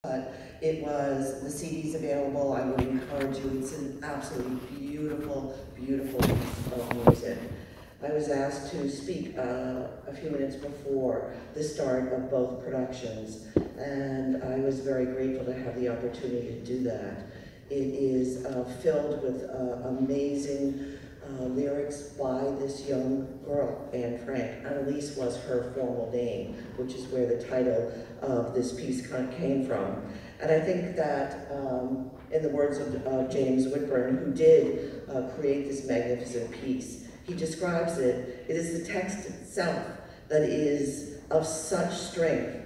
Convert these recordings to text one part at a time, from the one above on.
But it was, the CD's available. I would encourage you. It's an absolutely beautiful, beautiful piece of music. I was asked to speak a few minutes before the start of both productions, and I was very grateful to have the opportunity to do that. It is filled with amazing lyrics by this young girl, Anne Frank. Annalise was her formal name, which is where the title of this piece came from. And I think that, in the words of James Whitburn, who did create this magnificent piece, he describes it, it is the text itself that is of such strength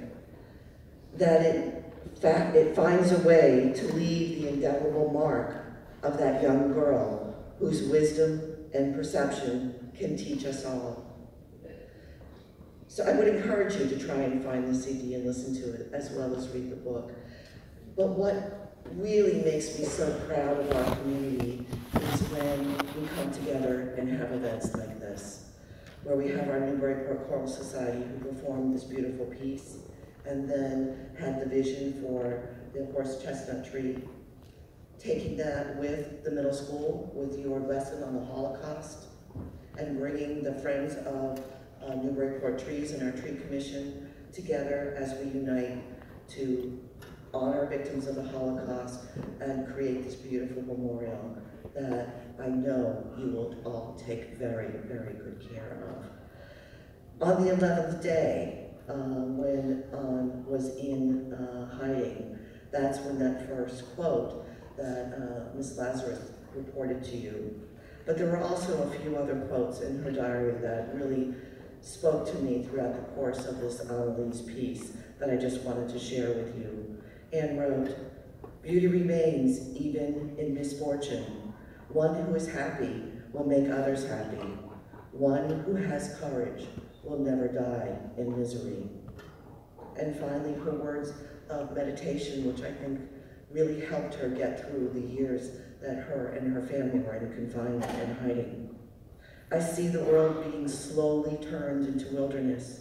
that it finds a way to leave the indelible mark of that young girl whose wisdom and perception can teach us all. So I would encourage you to try and find the CD and listen to it, as well as read the book. But what really makes me so proud of our community is when we come together and have events like this, where we have our Newburyport Choral Society who performed this beautiful piece, and then had the vision for the horse chestnut tree, taking that with the middle school, with your lesson on the Holocaust, and bringing the Friends of Newburyport Trees and our Tree Commission together as we unite to honor victims of the Holocaust and create this beautiful memorial that I know you will all take very, very good care of. On the 11th day, when Anne was in hiding, that's when that first quote that Miss Lazarus reported to you. But there were also a few other quotes in her diary that really spoke to me throughout the course of this Annalise piece that I just wanted to share with you. Anne wrote, "Beauty remains even in misfortune. One who is happy will make others happy. One who has courage will never die in misery." And finally, her words of meditation, which I think really helped her get through the years that her and her family were in confinement and hiding. "I see the world being slowly turned into wilderness.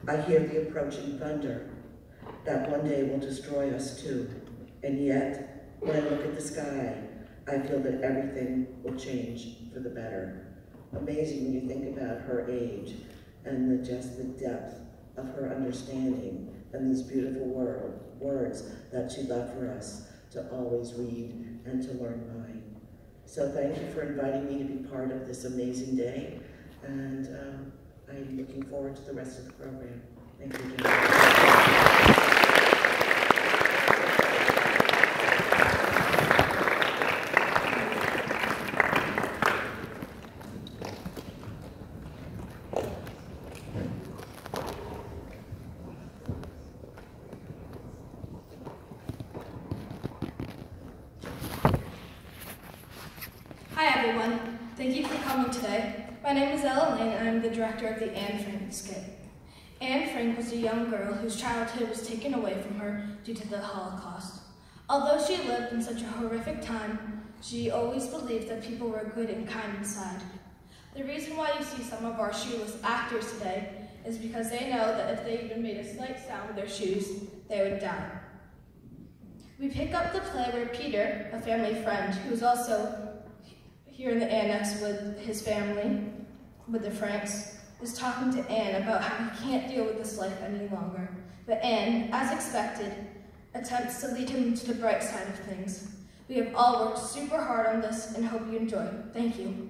I hear the approaching thunder that one day will destroy us too. And yet, when I look at the sky, I feel that everything will change for the better." Amazing when you think about her age and just the depth of her understanding and these beautiful words that she left for us to always read and to learn by. So thank you for inviting me to be part of this amazing day, and I'm looking forward to the rest of the program. Thank you again. Thank you for coming today. My name is Ella Lane, and I'm the director of the Anne Frank skit. Anne Frank was a young girl whose childhood was taken away from her due to the Holocaust. Although she lived in such a horrific time, she always believed that people were good and kind inside. The reason why you see some of our shoeless actors today is because they know that if they even made a slight sound with their shoes, they would die. We pick up the play where Peter, a family friend who is also here in the annex with his family, with the Franks, is talking to Anne about how he can't deal with this life any longer. But Anne, as expected, attempts to lead him to the bright side of things. We have all worked super hard on this and hope you enjoy. Thank you.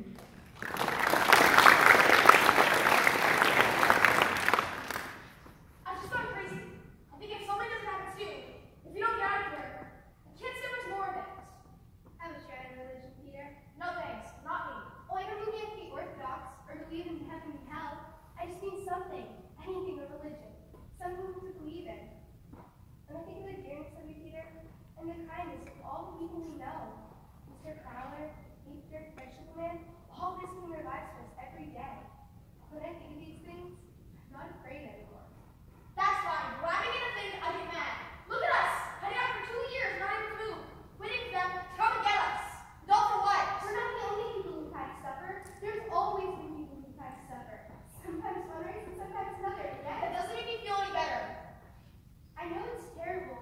I know it's terrible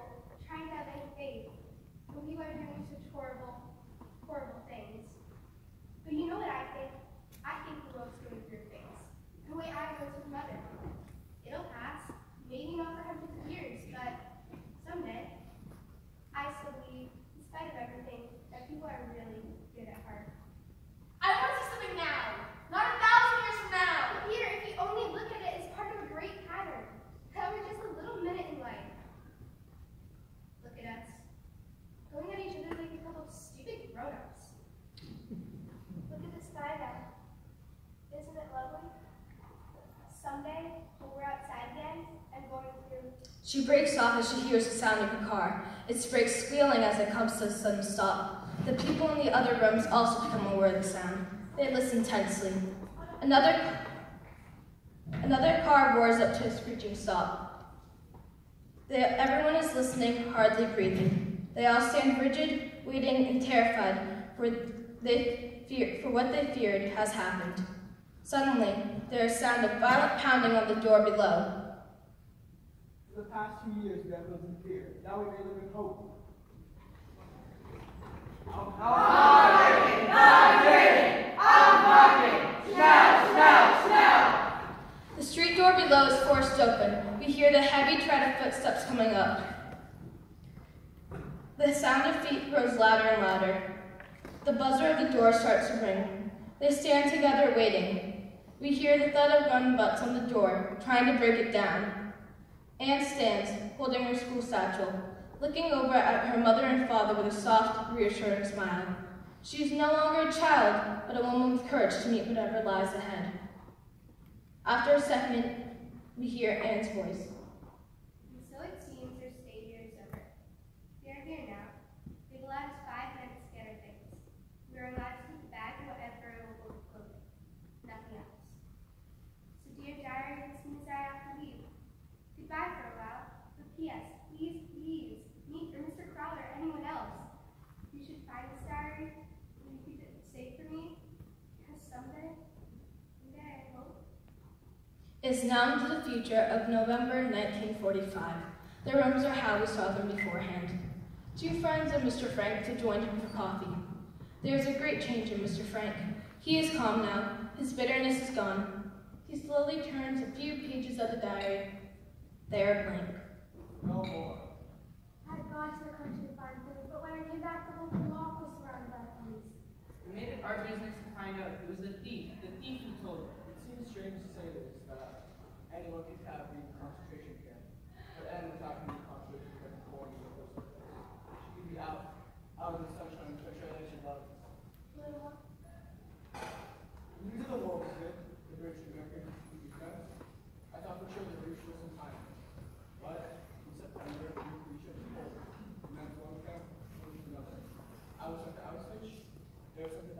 trying She breaks off as she hears the sound of a car, its brakes squealing as it comes to a sudden stop. The people in the other rooms also become aware of the sound. They listen tensely. Another car roars up to a screeching stop. Everyone is listening, hardly breathing. They all stand rigid, waiting and terrified, for what they feared has happened. Suddenly, there is sound of violent pounding on the door below. For the past 2 years, we have lived in fear. Now we may live in hope. The street door below is forced open. We hear the heavy tread of footsteps coming up. The sound of feet grows louder and louder. The buzzer of the door starts to ring. They stand together waiting. We hear the thud of gun butts on the door, trying to break it down. Anne stands, holding her school satchel, looking over at her mother and father with a soft, reassuring smile. She is no longer a child, but a woman with courage to meet whatever lies ahead. After a second, we hear Anne's voice. And so it seems their stay here is over. We are here now. They've allowed us 5 minutes to get our things. We are allowed to take the bag and whatever will be clothing. Nothing else. So dear diary, this means I have to leave. Goodbye for a while. But P.S. Please, please, meet for Mr. Crowder or anyone else. You should find this diary and you keep it safe for me. Because someday I hope. Is now into the future of November 1945. The rooms are how we saw them beforehand. 2 friends and Mr. Frank to join him for coffee. There is a great change in Mr. Frank. He is calm now. His bitterness is gone. He slowly turns a few pages of the diary. They are blank. No more. I had gone to the country to find food, but when I came back, the whole block was surrounded by police. We made it our business to find out it was the thief who told her. It seems strange to say this, that anyone could have been concentration camp, but Anne was not going to be concentration camp born in the first place. She could be out in the sunshine, with her trailer she loves. News of the war was good. The British Americans would be friends. I thought for sure that we should some time. But in September, we should be home. And then one camp, we should another. I was at the Auschwitz. There was something